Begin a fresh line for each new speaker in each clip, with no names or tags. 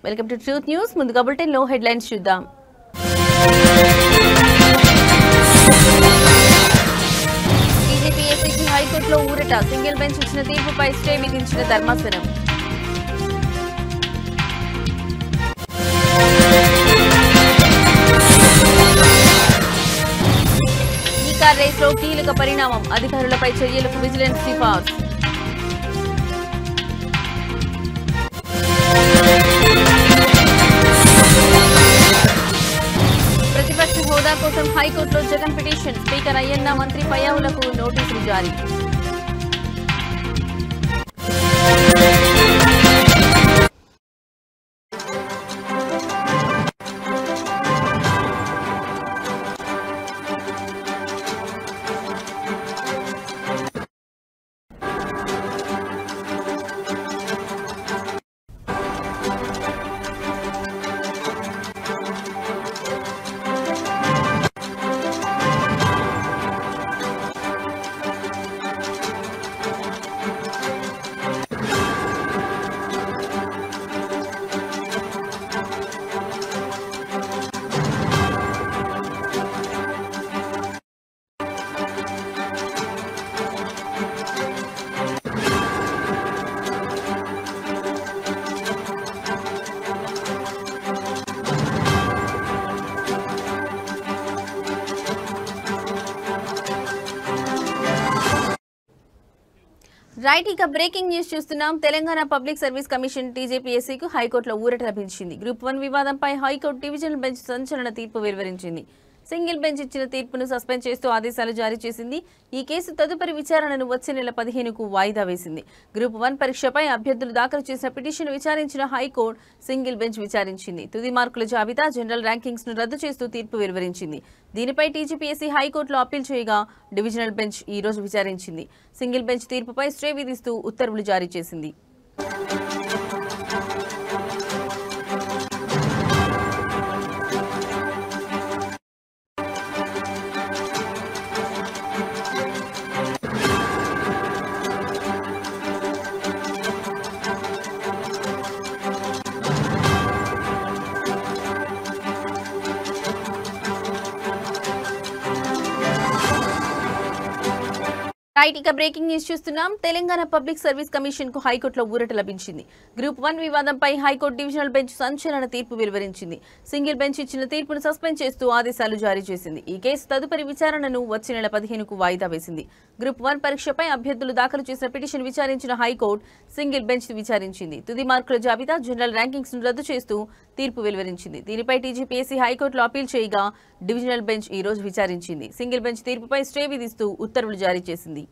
Welcome to truth news. ముందుగా bulletin లో headlines చూద్దాం. టీజీపీఎస్సీకి హైకోర్టులో ఊరట. సింగిల్ బెంచ్ ఇచ్చిన తీర్పుపై స్టే విధించిన ధర్మాసనం. ఈ కార్ రేస్ లో కీలక పరిణామం. అధికారులపై చర్యలకు విజిలెన్స్ సిఫార్సు. ప్రతిపక్ష హోదా కోసం హైకోర్టులో జగన్ పిటిషన్. స్పీకర్ అయ్యన్న, మంత్రి పయ్యావులకు నోటీసులు జారీ. రైట్, ఇక బ్రేకింగ్ న్యూస్ చూస్తున్నాం. తెలంగాణ పబ్లిక్ సర్వీస్ కమిషన్ టీజీపీఎస్సీకు హైకోర్టులో ఊరట లభించింది. గ్రూప్ 1 వివాదంపై హైకోర్టు డివిజనల్ బెంచ్ సంచలన తీర్పు వెలువరించింది. సింగిల్ బెంచ్ ఇచ్చిన తీర్పును సస్పెండ్ చేస్తూ ఆదేశాలు జారీ చేసింది. ఈ కేసు తదుపరి విచారణను వచ్చే నెల 15కు వాయిదా వేసింది. గ్రూప్ 1 పరీక్షపై అభ్యర్థులు దాఖలు చేసిన పిటిషన్ విచారించిన హైకోర్టు సింగిల్ బెంచ్ విచారించింది. తుది మార్కుల జాబితా, జనరల్ ర్యాంకింగ్స్ ను రద్దు చేస్తూ తీర్పు వెలువరించింది. దీనిపై టీజీపీఎస్సీ హైకోర్టులో అప్పీల్ చేయగా డివిజనల్ బెంచ్ ఈ రోజు విచారించింది. సింగిల్ బెంచ్ తీర్పుపై స్టే విధిస్తూ ఉత్తర్వులు జారీ చేసింది. రైట్, ఇక బ్రేకింగ్ న్యూస్ చూస్తున్నాం. తెలంగాణ పబ్లిక్ సర్వీస్ కమిషన్ కు హైకోర్టులో ఊరట లభించింది. గ్రూప్ 1 వివాదంపై హైకోర్టు డివిజనల్ బెంచ్ సంచలన తీర్పు వెలువరించింది. సింగిల్ బెంచ్ ఇచ్చిన తీర్పును సస్పెండ్ చేస్తూ ఆదేశాలు జారీ చేసింది. ఈ కేసు తదుపరి విచారణను వచ్చే నెల 15కు వాయిదా వేసింది. గ్రూప్ 1 పరీక్షపై అభ్యర్థులు దాఖలు చేసిన పిటిషన్ విచారించిన హైకోర్టు సింగిల్ బెంచ్ విచారించింది. తుది మార్కుల జాబితా, జనరల్ ర్యాంకింగ్స్ ను రద్దు చేస్తూ తీర్పు వెలువరించింది. దీనిపై టీజీపీఎస్సీ హైకోర్టులో అప్పీల్ చేయగా డివిజనల్ బెంచ్ ఈ రోజు విచారించింది. సింగిల్ బెంచ్ తీర్పుపై స్టే విధిస్తూ ఉత్తర్వులు జారీ చేసింది.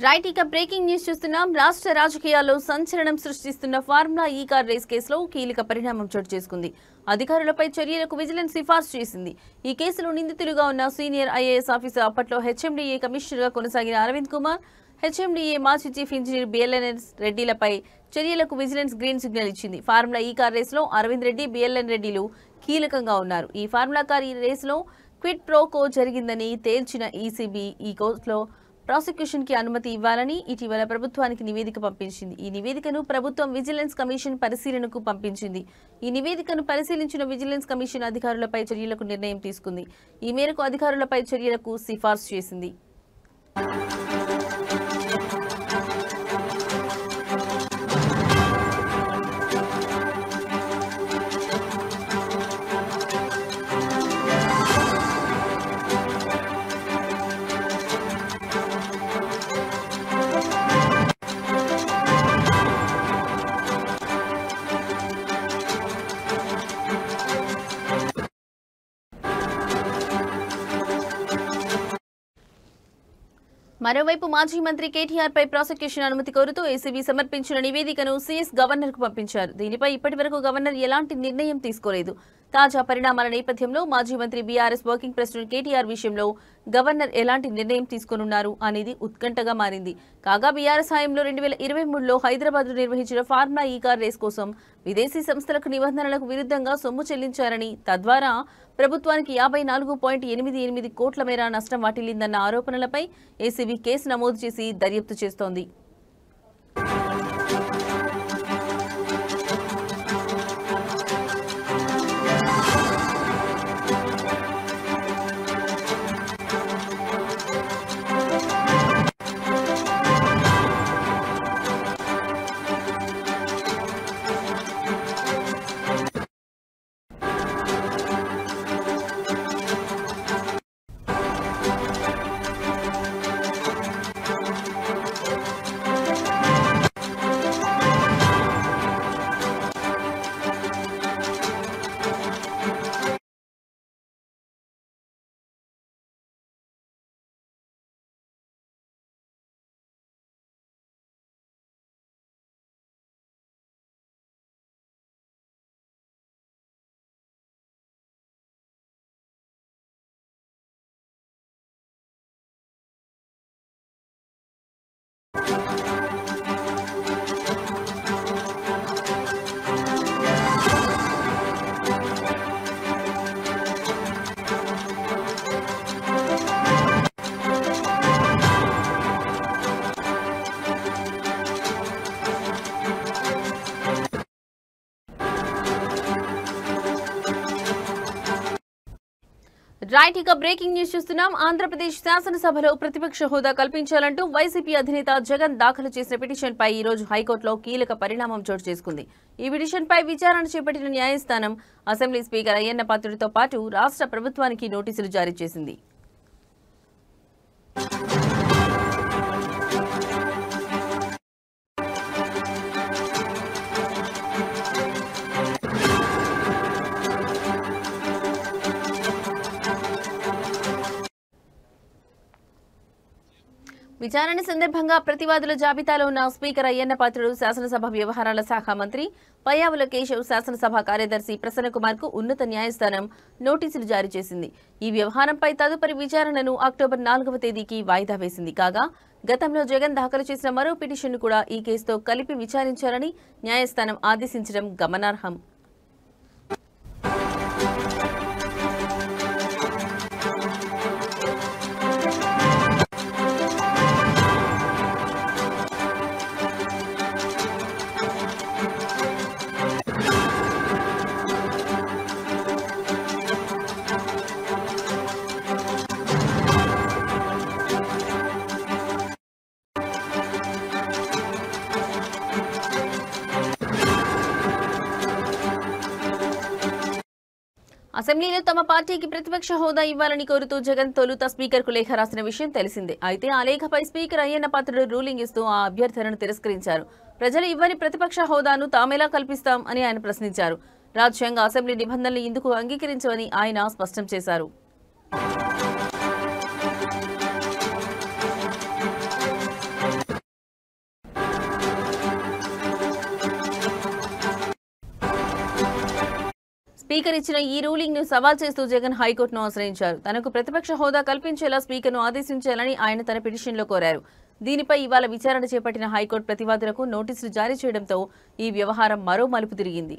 రైట్, ఇక బ్రేకింగ్ న్యూస్ చూస్తున్నాం. రాష్ట్ర రాజకీయాల్లో సంచలనం సృష్టిస్తున్న ఫార్ములా ఈ కార్ రేస్ కేసులో కీలక పరిణామం చోటు చేసుకుంది. అధికారులపై చర్యలకు విజిలెన్స్ సిఫార్సు చేసింది. ఈ కేసులో నిందితులుగా ఉన్న సీనియర్ ఐఏఎస్ ఆఫీసర్, అప్పట్లో హెచ్ఎండిఏ కమిషనర్గా కొనసాగిన అరవింద్ కుమార్, హెచ్ఎండిఏ మాజీ చీఫ్ ఇంజనీర్ బిఎల్ఎన్ రెడ్డిలపై చర్యలకు విజిలెన్స్ గ్రీన్ సిగ్నల్ ఇచ్చింది. ఫార్ములా ఈ కార్ రేసులో అరవింద్ రెడ్డి, బిఎల్ఎన్ రెడ్డిలు కీలకంగా ఉన్నారు. ఈ ఫార్ములా కార్ ఈ రేసులో క్విడ్ ప్రోకో జరిగిందని తేల్చిన ఈసీబీ ఈ కేసులో ప్రాసిక్యూషన్ కి అనుమతి ఇవ్వాలని ఇటీవల ప్రభుత్వానికి నివేదిక పంపించింది. ఈ నివేదికను ప్రభుత్వం విజిలెన్స్ కమిషన్ పరిశీలనకు పంపించింది. ఈ నివేదికను పరిశీలించిన విజిలెన్స్ కమిషన్ అధికారులపై చర్యలకు నిర్ణయం తీసుకుంది. ఈ మేరకు అధికారులపై చర్యలకు సిఫార్సు చేసింది. మరోవైపు మాజీ మంత్రి కేటీఆర్ పై ప్రాసిక్యూషన్ అనుమతి కోరుతూ ఏసీబీ సమర్పించిన నివేదికను సీఎస్ గవర్నర్ కు పంపించారు. దీనిపై ఇప్పటివరకు గవర్నర్ ఎలాంటి నిర్ణయం తీసుకోలేదు. తాజా పరిణామాల నేపథ్యంలో మాజీ మంత్రి బీఆర్ఎస్ వర్కింగ్ ప్రెసిడెంట్ కేటీఆర్ విషయంలో గవర్నర్ ఎలాంటి నిర్ణయం తీసుకోనున్నారు అనేది ఉత్కంఠగా మారింది. కాగా బీఆర్ఎస్ హయాంలో 2023లో హైదరాబాద్ లో నిర్వహించిన ఫార్ములా ఈ కార్ రేస్ కోసం విదేశీ సంస్థలకు నిబంధనలకు విరుద్ధంగా సొమ్ము చెల్లించారని, తద్వారా ప్రభుత్వానికి 54.88 కోట్ల మేర నష్టం వాటిల్లిందన్న ఆరోపణలపై ఏసీబీ కేసు నమోదు చేసి దర్యాప్తు చేస్తోంది. రైట్, ఇక బ్రేకింగ్ న్యూస్ చూస్తున్నాం. ఆంధ్రప్రదేశ్ శాసనసభలో ప్రతిపక్ష హోదా కల్పించాలంటూ వైసీపీ అధినేత జగన్ దాఖలు చేసిన పిటిషన్ పై ఈ రోజు హైకోర్టులో కీలక పరిణామం చోటు చేసుకుంది. ఈ పిటిషన్ పై విచారణ చేపట్టిన న్యాయస్థానం అసెంబ్లీ స్పీకర్ అయ్యన్న పాత్రుడితో పాటు రాష్ట్ర ప్రభుత్వానికి నోటీసులు జారీ చేసింది. విచారణ సందర్భంగా ప్రతివాదుల జాబితాలో ఉన్న స్పీకర్ అయ్యన్న పాత్రుడు, శాసనసభ వ్యవహారాల శాఖ మంత్రి పయ్యావుల కేశవ్, శాసనసభ కార్యదర్శి ప్రసన్నకుమార్ కు ఉన్నత న్యాయస్థానం నోటీసులు జారీ చేసింది. ఈ వ్యవహారంపై తదుపరి విచారణను అక్టోబర్ 4వ తేదీకి వాయిదా వేసింది. కాగా గతంలో జగన్ దాఖలు చేసిన మరో పిటిషన్ను కూడా ఈ కేసుతో కలిపి విచారించాలని న్యాయస్థానం ఆదేశించడం గమనార్హం. అసెంబ్లీలో తమ పార్టీకి ప్రతిపక్ష హోదా ఇవ్వాలని కోరుతూ జగన్ తొలుత స్పీకర్కు లేఖ రాసిన విషయం తెలిసిందే. అయితే ఆ లేఖపై స్పీకర్ అయ్యన్న పాత్రుడు రూలింగ్ ఇస్తూ ఆ అభ్యర్థనను తిరస్కరించారు. ప్రజలు ఇవ్వని ప్రతిపక్ష హోదాను తామెలా కల్పిస్తాం అని ఆయన ప్రశ్నించారు. రాజ్యాంగ అసెంబ్లీ నిబంధనలు ఇందుకు అంగీకరించవని ఆయన స్పష్టం చేశారు. స్పీకర్ ఇచ్చిన ఈ రూలింగ్ ను సవాల్ చేస్తూ జగన్ హైకోర్టును ఆశ్రయించారు. తనకు ప్రతిపక్ష హోదా కల్పించేలా స్పీకర్ను ఆదేశించాలని ఆయన తన పిటిషన్లో కోరారు. దీనిపై ఇవాళ విచారణ చేపట్టిన హైకోర్టు ప్రతివాదులకు నోటీసులు జారీ చేయడంతో ఈ వ్యవహారం మరో మలుపు తిరిగింది.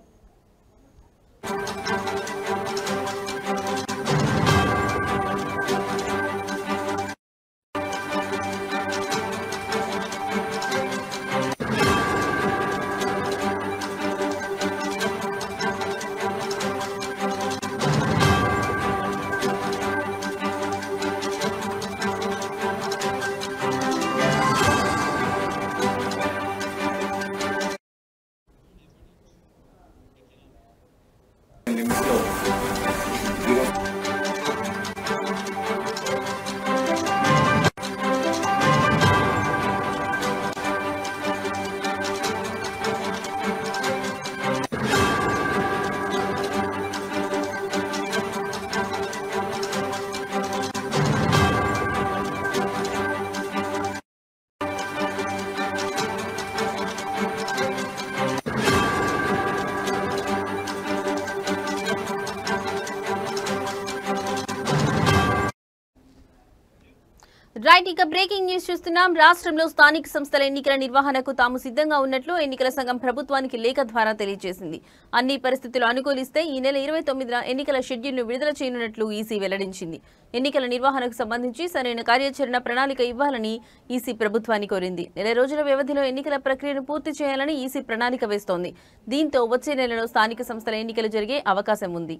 రైట్ ఇక బ్రేకింగ్ న్యూస్ చూస్తున్నాం. రాష్ట్రంలో స్థానిక సంస్థల ఎన్నికల నిర్వహణకు తాము సిద్ధంగా ఉన్నట్లు ఎన్నికల సంఘం ప్రభుత్వానికి లేఖ ద్వారా తెలియజేసింది. అన్ని పరిస్థితులు అనుకూలిస్తే ఈ నెల 29న ఎన్నికల షెడ్యూల్ను విడుదల చేయనున్నట్లు ఈసీ వెల్లడించింది. ఎన్నికల నిర్వహణకు సంబంధించి సరైన కార్యాచరణ ప్రణాళిక ఇవ్వాలని ఈసీ ప్రభుత్వాన్ని కోరింది. నెల రోజుల వ్యవధిలో ఎన్నికల ప్రక్రియను పూర్తి చేయాలని ఈసీ ప్రణాళిక వేస్తోంది. దీంతో వచ్చే నెలలో స్థానిక సంస్థల ఎన్నికలు జరిగే అవకాశం ఉంది.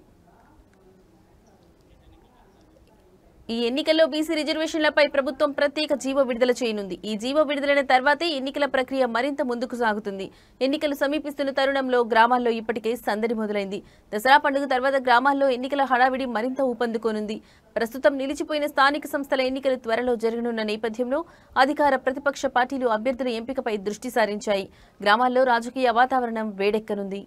ఈ ఎన్నికల్లో బీసీ రిజర్వేషన్లపై ప్రభుత్వం ప్రత్యేక జీవో విడుదల చేయనుంది. ఈ జీవో విడుదలైన తర్వాతే ఎన్నికల ప్రక్రియ మరింత ముందుకు సాగుతుంది. ఎన్నికలు సమీపిస్తున్న తరుణంలో గ్రామాల్లో ఇప్పటికే సందడి మొదలైంది. దసరా పండుగ తర్వాత గ్రామాల్లో ఎన్నికల హడావిడి మరింత ఊపందుకోనుంది. ప్రస్తుతం నిలిచిపోయిన స్థానిక సంస్థల ఎన్నికలు త్వరలో జరగనున్న నేపథ్యంలో అధికార ప్రతిపక్ష పార్టీలు అభ్యర్థుల ఎంపికపై దృష్టి సారించాయి. గ్రామాల్లో రాజకీయ వాతావరణం వేడెక్కనుంది.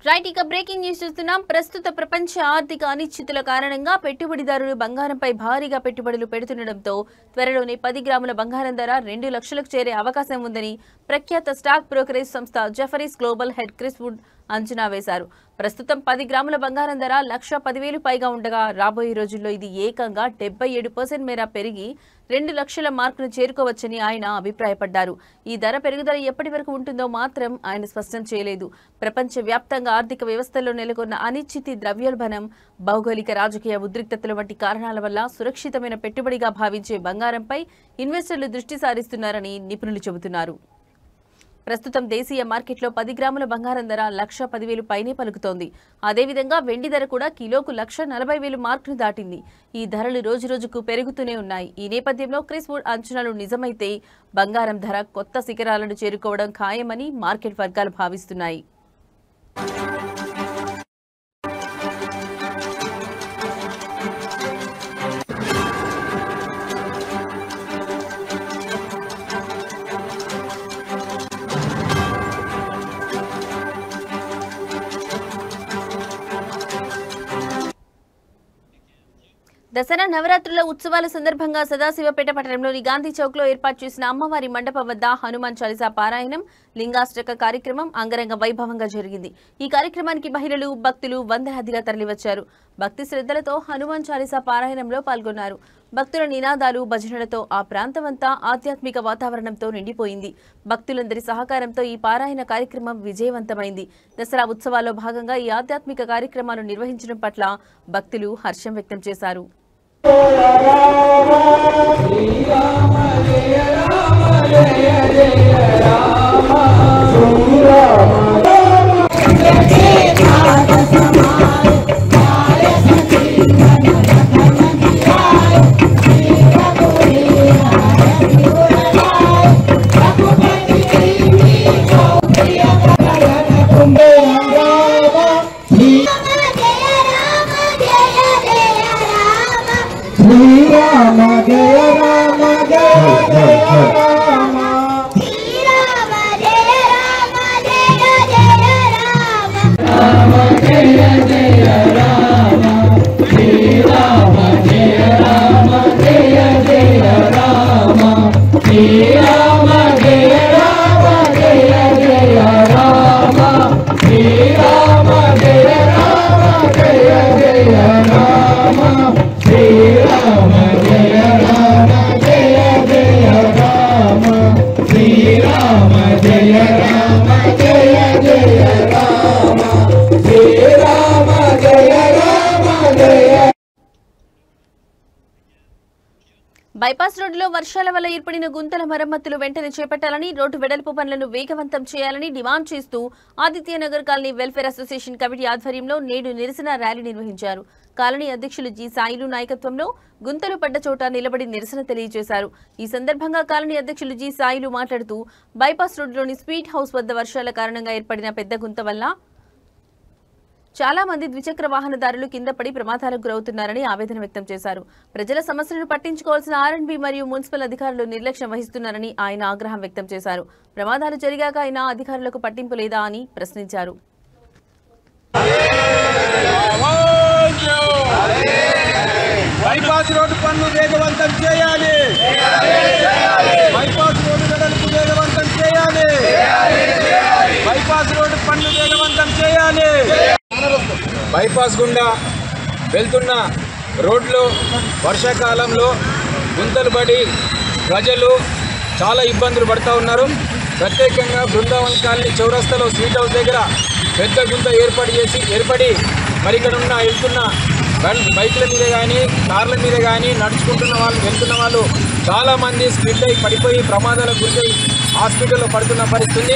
రైట్ ఇక బ్రేకింగ్ న్యూస్ చూస్తున్నాం. ప్రస్తుత ప్రపంచ ఆర్థిక అనిశ్చితుల కారణంగా పెట్టుబడిదారులు బంగారంపై భారీగా పెట్టుబడులు పెడుతుండటంతో త్వరలోనే 10 గ్రాముల బంగారం ధర 2 లక్షలకు చేరే అవకాశం ఉందని ప్రఖ్యాత స్టాక్ బ్రోకరేజ్ సంస్థ Jefferies global head Chris Wood అంచనా వేశారు. ప్రస్తుతం 10 గ్రాముల బంగారం ధర 1,10,000 పైగా ఉండగా రాబోయే రోజుల్లో ఇది ఏకంగా 77% మేర పెరిగి 2 లక్షల మార్కును చేరుకోవచ్చని ఆయన అభిప్రాయపడ్డారు. ఈ ధర పెరుగుదల ఎప్పటి వరకు ఉంటుందో మాత్రం ఆయన స్పష్టం చేయలేదు. ప్రపంచవ్యాప్తంగా ఆర్థిక వ్యవస్థలో నెలకొన్న అనిశ్చితి, ద్రవ్యోల్బణం, భౌగోళిక రాజకీయ ఉద్రిక్తతల వంటి కారణాల వల్ల సురక్షితమైన పెట్టుబడిగా భావించే బంగారంపై ఇన్వెస్టర్లు దృష్టి సారిస్తున్నారని నిపుణులు చెబుతున్నారు. ప్రస్తుతం దేశీయ మార్కెట్లో 10 గ్రాముల బంగారం ధర 1,10,000 పైనే పలుకుతోంది. అదేవిధంగా వెండి ధర కూడా కిలోకు 1,40,000 మార్కును దాటింది. ఈ ధరలు రోజురోజుకు పెరుగుతూనే ఉన్నాయి. ఈ నేపథ్యంలో క్రిస్ వుడ్ అంచనాలు నిజమైతే బంగారం ధర కొత్త శిఖరాలను చేరుకోవడం ఖాయమని మార్కెట్ వర్గాలు భావిస్తున్నాయి. దసరా నవరాత్రుల ఉత్సవాల సందర్భంగా సదాశివపేట పట్టణంలోని గాంధీ చౌక్ లో ఏర్పాటు చేసిన అమ్మవారి మండపం వద్ద హనుమాన్ చాలీసా పారాయణం, లింగాష్టక కార్యక్రమం అంగరంగ వైభవంగా జరిగింది. ఈ కార్యక్రమానికి మహిళలు, భక్తులు వందలాదిగా తరలివచ్చారు. భక్తి శ్రద్ధలతో హనుమాన్ చాలీసా పారాయణంలో పాల్గొన్నారు. భక్తుల నినాదాలు, భజనలతో ఆ ప్రాంతమంతా ఆధ్యాత్మిక వాతావరణంతో నిండిపోయింది. భక్తులందరి సహకారంతో ఈ పారాయణ కార్యక్రమం విజయవంతమైంది. దసరా ఉత్సవాల్లో భాగంగా ఈ ఆధ్యాత్మిక కార్యక్రమాలు నిర్వహించడం పట్ల భక్తులు హర్షం వ్యక్తం చేశారు.
Jaya Rama శ్రీరామ జయ రామ జయ జయ రామ శ్రీరామ జయ రామ జయ.
బైపాస్ రోడ్డులో వర్షాల వల్ల ఏర్పడిన గుంతల మరమ్మతులు వెంటనే చేపట్టాలని, రోడ్డు వెడల్పు పనులను వేగవంతం చేయాలని డిమాండ్ చేస్తూ Adityanagar colony welfare association committee ఆధ్వర్యంలో నేడు నిరసన ర్యాలీ నిర్వహించారు. కాలనీ అధ్యక్షులు జి సాయిలు నాయకత్వంలో గుంతలు పడ్డ చోట నిలబడి నిరసన తెలియజేశారు. ఈ సందర్భంగా కాలనీ అధ్యక్షులు జి సాయిలు మాట్లాడుతూ బైపాస్ రోడ్డులోని స్వీట్ హౌస్ వద్ద వర్షాల కారణంగా ఏర్పడిన పెద్ద గుంత వల్ల చాలా మంది ద్విచక్ర వాహనదారులు కింద పడి ప్రమాదాలకు గురవుతున్నారని ఆవేదన వ్యక్తం చేశారు. ప్రజల సమస్యలను పట్టించుకోవాల్సిన ఆర్ఎండ్బి మరియు మున్సిపల్ అధికారులు నిర్లక్ష్యం వహిస్తున్నారని ఆయన ఆగ్రహం వ్యక్తం చేశారు. ప్రమాదాలు జరిగాక అయినా అధికారులకు పట్టింపు లేదా అని ప్రశ్నించారు.
బైపాస్ రోడ్డు పనులు వేగవంతం చేయాలి. బైపాస్ రోడ్డు వెడల్పు వేగవంతం చేయాలి. బైపాస్ రోడ్డు పనులు వేగవంతం చేయాలి. బైపాస్ గుండా వెళ్తున్న రోడ్లు వర్షాకాలంలో గుంతలు పడి ప్రజలు చాలా ఇబ్బందులు పడుతూ ఉన్నారు. ప్రత్యేకంగా బృందావన్ కాలనీ చౌరస్తాలో స్వీట్ హౌస్ దగ్గర పెద్ద గుంత ఏర్పడి మరి ఇక్కడ వెళ్తున్న బైక్ల మీద కానీ కార్ల మీద కానీ నడుచుకుంటున్న వాళ్ళు వెళ్తున్న వాళ్ళు చాలామంది స్కిడ్ అయి పడిపోయి ప్రమాదాలకు గురై హాస్పిటల్లో పడుతున్న పరిస్థితి.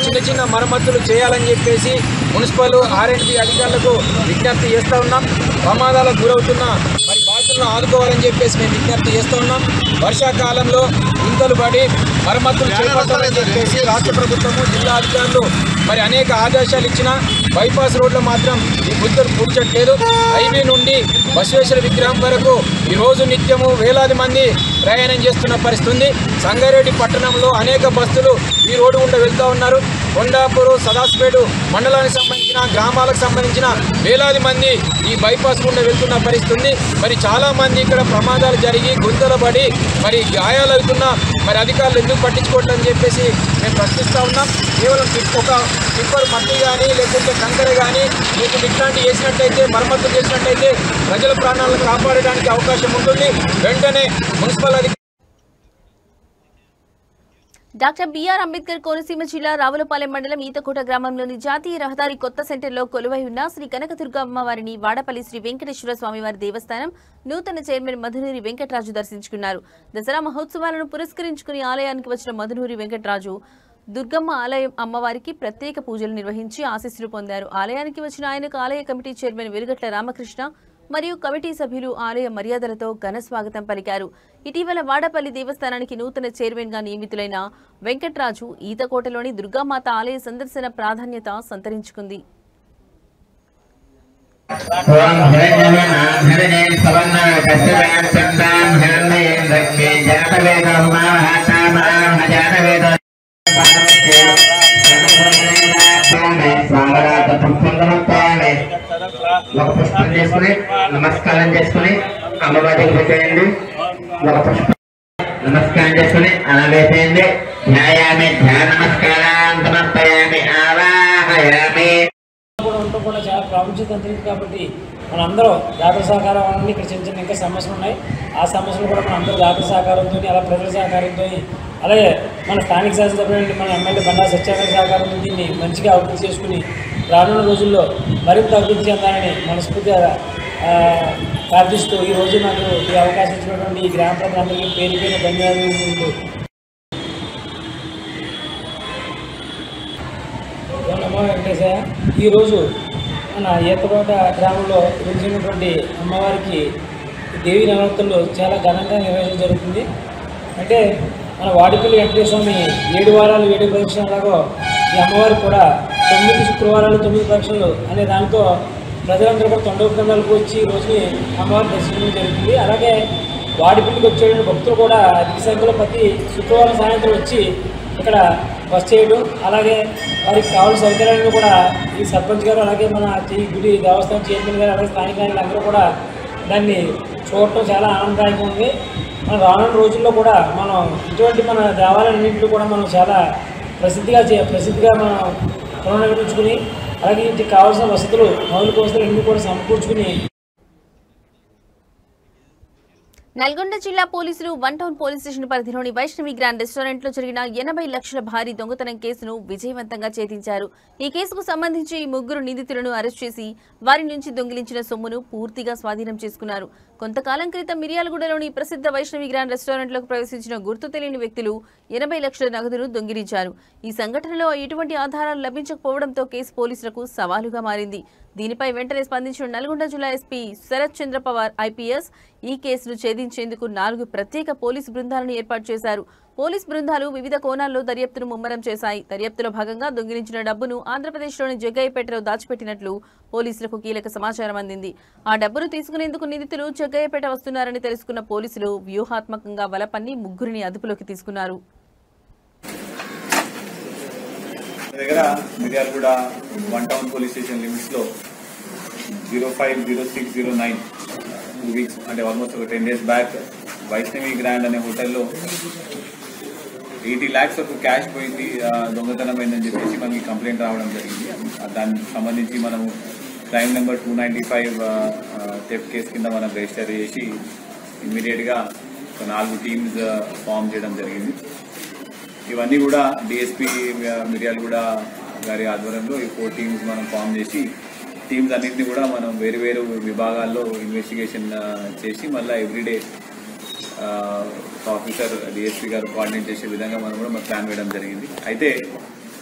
చిన్న చిన్న మరమ్మతులు చేయాలని చెప్పేసి మున్సిపల్ ఆర్ఎండ్బి అధికారులకు విజ్ఞప్తి చేస్తూ ఉన్నాం. ప్రమాదాలకు గురవుతున్న మరి బాధితులను ఆదుకోవాలని చెప్పేసి మేము విజ్ఞప్తి చేస్తూ ఉన్నాం. వర్షాకాలంలో గుంతలు పడి మరమ్మతులు చేపట్టాలని చెప్పేసి రాష్ట్ర ప్రభుత్వము జిల్లా అధికారులు మరి అనేక ఆదేశాలు ఇచ్చినా బైపాస్ రోడ్లో మాత్రం ఈ గుంతలు పూడ్చట్లేదు. హైవే నుండి బసవేశ్వర విగ్రహం వరకు ఈరోజు నిత్యము వేలాది మంది ప్రయాణం చేస్తున్న పరిస్థితి. సంగారెడ్డి పట్టణంలో అనేక బస్సులు ఈ రోడ్డు గుండా వెళ్తూ ఉన్నారు. కొండాపూరు, సదాస్పేట మండలానికి సంబంధించిన గ్రామాలకు సంబంధించిన వేలాది మంది ఈ బైపాస్ గుండా వెళ్తున్న పరిస్థితి. మరి చాలామంది ఇక్కడ ప్రమాదాలు జరిగి గుంతలు పడి మరి గాయాలు అవుతున్నా మరి అధికారులు ఎందుకు పట్టించుకోవట్లని చెప్పేసి మేము ప్రశ్నిస్తూ ఉన్నాం. కేవలం ఒక టిప్పర్ మట్టి కానీ లేకుంటే కంకర కానీ లేకుంటే ఇట్లాంటివి వేసినట్టయితే మరమ్మతులు చేసినట్టయితే ప్రజల ప్రాణాలను కాపాడడానికి అవకాశం ఉంటుంది. వెంటనే మున్సిపల్ అధికారులు
డాక్టర్ బిఆర్ అంబేద్కర్ కోనసీమ జిల్లా రావులపాలెం మండలం ఈతకోట గ్రామంలోని జాతీయ రహదారి కొత్త సెంటర్లో కొలువై ఉన్న శ్రీ కనకదుర్గ అమ్మవారిని వాడపల్లి శ్రీ వెంకటేశ్వర స్వామివారి దేవస్థానం నూతన చైర్మన్ మధునూరి వెంకటరాజు దర్శించుకున్నారు. దసరా మహోత్సవాలను పురస్కరించుకుని ఆలయానికి వచ్చిన మధునూరి వెంకటరాజు దుర్గమ్మ ఆలయం అమ్మవారికి ప్రత్యేక పూజలు నిర్వహించి ఆశీస్సులు పొందారు. ఆలయానికి వచ్చిన ఆయనకు ఆలయ కమిటీ చైర్మన్ వెలుగట్ల రామకృష్ణ మరియు కమిటీ సభ్యులు ఆలయ మర్యాదలతో ఘన స్వాగతం పలికారు. ఇటీవల వాడపల్లి దేవస్థానానికి నూతన చైర్మన్ గా నియమితులైన వెంకటరాజు ఈతకోటలోని దుర్గామాత ఆలయ సందర్శన ప్రాధాన్యత సంతరించుకుంది.
ఒక పుష్పం చేసుకుని నమస్కారం చేసుకుని అమ్మవారికి పెట్టేయండి. ఒక పుష్పం నమస్కారం చేసుకుని అలా వేసేయండి. ధ్యాయామి ధ్యాన నమస్కారం సమర్పయామి ఆవాహయామి.
కూడా చాలా ప్రాముఖ్యత ఉంది కాబట్టి మనందరం జాతర సహకారం అన్నీ ఇక్కడ చిన్న చిన్న ఇంకా సమస్యలు ఉన్నాయి. ఆ సమస్యలు కూడా మన అందరూ జాతర సహకారంతో అలా ప్రజల సహకారంతో అలాగే మన స్థానిక శాసనసభ్యులు మన ఎమ్మెల్యే బండా సత్యాగ్రహ సహకారంతో దీన్ని మంచిగా అభివృద్ధి చేసుకుని రానున్న రోజుల్లో మరింత అభివృద్ధి చెందాలని మనస్ఫూర్తిగా ప్రార్థిస్తూ ఈ రోజు నాకు ఈ అవకాశం ఇచ్చినటువంటి ఈ గ్రామ ప్రజలందరికీ పేరు పేరు ధన్యవాదాలు. వెంకటేశయ్య ఈరోజు మన ఈతకోట గ్రామంలో వెలిసినటువంటి అమ్మవారికి దేవి నవరాత్రులు చాలా ఘనంగా నిర్వహించడం జరుగుతుంది. అంటే మన వాడిపల్లి వెంకటేశ్వర స్వామి 7 వారాలు 7 పరీక్షలాగో ఈ అమ్మవారికి కూడా 9 శుక్రవారాలు 9 పరీక్షలు అనే దానితో ప్రజలందరూ కూడా తొండ బృందాలకు వచ్చి ఈ రోజుని అమ్మవారి దర్శించడం జరుగుతుంది. అలాగే వాడిపల్లికి వచ్చే భక్తులు కూడా అధిక సంఖ్యలో ప్రతి శుక్రవారం సాయంత్రం వచ్చి ఇక్కడ బస్ చేయడం అలాగే వారికి కావాల్సిన సౌకర్యాలను కూడా ఈ సర్పంచ్ గారు అలాగే మన గుడి దేవస్థానం చైర్మన్ గారు అలాగే స్థానిక అందరూ కూడా దాన్ని చూడటం చాలా ఆనందదాయకంగా ఉంది. మన రానున్న రోజుల్లో కూడా మనం ఇటువంటి మన దేవాలయాలన్నింటిలో కూడా మనం చాలా ప్రసిద్ధిగా మనం పునర్నిర్మించుకుని అలాగే ఇంటికి కావాల్సిన వసతులు మౌలిక వసతులు అన్నీ కూడా సమకూర్చుకుని
నల్గొండ జిల్లా పోలీసులు వన్ టౌన్ పోలీస్ స్టేషన్ పరిధిలోని వైష్ణవి గ్రాండ్ రెస్టారెంట్ లో జరిగిన 80 లక్షల భారీ దొంగతనం కేసును విజయవంతంగా ఛేదించారు. ఈ కేసుకు సంబంధించి 3 నిందితులను అరెస్ట్ చేసి వారి నుంచి దొంగిలించిన సొమ్మును పూర్తిగా స్వాధీనం చేసుకున్నారు. కొంతకాలం క్రితం మిర్యాలగూడలోని ప్రసిద్ధ వైష్ణవి గ్రాండ్ రెస్టారెంట్ లోకి ప్రవేశించిన గుర్తు తెలియని వ్యక్తులు 80 లక్షల నగదును దొంగిలించారు. ఈ సంఘటనలో ఎటువంటి ఆధారాలు లభించకపోవడంతో కేసు పోలీసులకు సవాలుగా మారింది. దీనిపై వెంటనే స్పందించిన నల్గొండ జిల్లా ఎస్పీ శరత్ చంద్ర పవార్ ఐపీఎస్ ఈ కేసును ఛేదించేందుకు 4 ప్రత్యేక పోలీసు బృందాలను ఏర్పాటు చేశారు. పోలీసు బృందాలు వివిధ కోణాల్లో దర్యాప్తును ముమ్మరం చేశాయి. దర్యాప్తులో భాగంగా దొంగిలించిన డబ్బును ఆంధ్రప్రదేశ్లోని జగ్గయ్యపేటలో దాచిపెట్టినట్లు పోలీసులకు కీలక సమాచారం అందింది. ఆ డబ్బును తీసుకునేందుకు నిందితులు జగ్గయ్యపేట వస్తున్నారని తెలుసుకున్న పోలీసులు వ్యూహాత్మకంగా వలపన్ని 3 అదుపులోకి తీసుకున్నారు.
దగ్గర Miryalaguda one town police station limits లో 050609 2 వీక్స్ అంటే ఆల్మోస్ట్ ఒక 10 days బ్యాక్ వైష్ణవి గ్రాండ్ అనే హోటల్లో 80 lakhs వరకు క్యాష్ పోయింది, దొంగతనం అయిందని చెప్పేసి మనకి కంప్లైంట్ రావడం జరిగింది. దానికి సంబంధించి మనము క్రైమ్ నెంబర్ 295 థెఫ్ట్ కేసు కింద మనం రిజిస్టర్ చేసి ఇమ్మీడియట్గా ఒక 4 టీమ్స్ ఫామ్ చేయడం జరిగింది. ఇవన్నీ కూడా డిఎస్పీ మిర్యాలగూడ గారి ఆధ్వర్యంలో ఈ 4 టీమ్స్ మనం ఫామ్ చేసి టీమ్స్ అన్నింటినీ కూడా మనం వేరు వేరు విభాగాల్లో ఇన్వెస్టిగేషన్ చేసి మళ్ళీ ఎవ్రీడే ఆఫీసర్ డిఎస్పీ గారు కోఆర్డినేట్ చేసే విధంగా మనం కూడా మన ప్లాన్ వేయడం జరిగింది. అయితే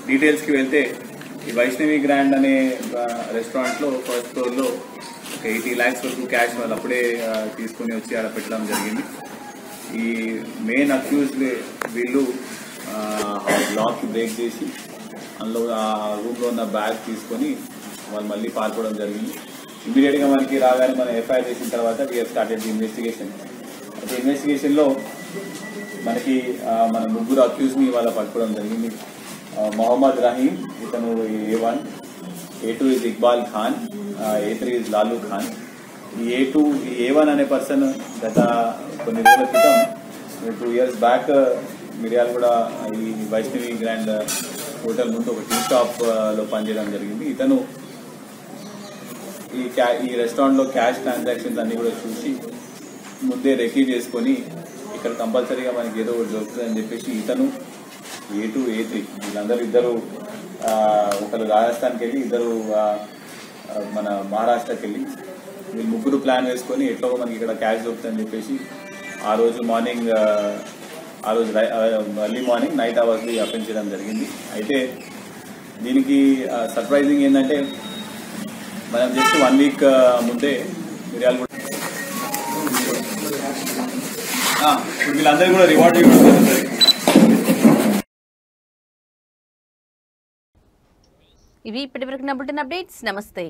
డీటెయిల్స్కి వెళ్తే ఈ వైష్ణవి గ్రాండ్ అనే రెస్టారెంట్లో ఫస్ట్ ఫ్లోర్లో ఒక 80 lakhs వరకు క్యాష్ వాళ్ళు అప్పుడే తీసుకుని వచ్చి ఆడ పెట్టడం జరిగింది. ఈ మెయిన్ అక్యూజ్డ్ వీళ్ళు లాక్ బ్రేక్ చేసి అందులో ఆ రూమ్లో ఉన్న బ్యాగ్ తీసుకొని వాళ్ళు మళ్ళీ పాల్పోవడం జరిగింది. ఇమీడియట్గా మనకి రాగానే మనం ఎఫ్ఐఆర్ చేసిన తర్వాత వీఆర్ స్టార్టెడ్ ది ఇన్వెస్టిగేషన్. అయితే ఇన్వెస్టిగేషన్లో మనకి మన 3 అక్యూజ్ని వాళ్ళ పట్టుకోవడం జరిగింది. మొహమ్మద్ రహీం, ఇతను A1, A2 is Iqbal Khan, A3 is Lalu Khan. ఈ A1 అనే పర్సన్ గత కొన్ని రోజుల క్రితం 2 years బ్యాక్ మిర్యాలగూడ ఈ వైష్ణవి గ్రాండ్ హోటల్ ముందు ఒక టీ షాప్లో పనిచేయడం జరిగింది. ఇతను ఈ రెస్టారెంట్లో క్యాష్ ట్రాన్సాక్షన్స్ అన్ని కూడా చూసి ముందే రెకీ చేసుకొని ఇక్కడ కంపల్సరీగా మనకి ఏదో ఒకటి దొరుకుతుందని చెప్పేసి ఇతను A2, A3 వీళ్ళందరూ ఇద్దరు ఒకరు రాజస్థాన్కి వెళ్ళి ఇద్దరు మన మహారాష్ట్రకి వెళ్ళి వీళ్ళు 3 ప్లాన్ వేసుకొని ఎట్లో మనకి ఇక్కడ క్యాష్ దొరుకుతుందని చెప్పేసి ఆ రోజు ఎర్లీ మార్నింగ్ నైట్ అవర్స్లో అఫెన్స్ చేయడం జరిగింది. అయితే దీనికి సర్ప్రైజింగ్ ఏంటంటే మనం జస్ట్ 1 week ముందే మిర్యాలగూడ వీళ్ళందరూ కూడా రివార్డ్ ఇవ్వడం జరుగుతుంది.
ఇవి ఇప్పటివరకు నా బులెటిన్ అప్డేట్స్. నమస్తే.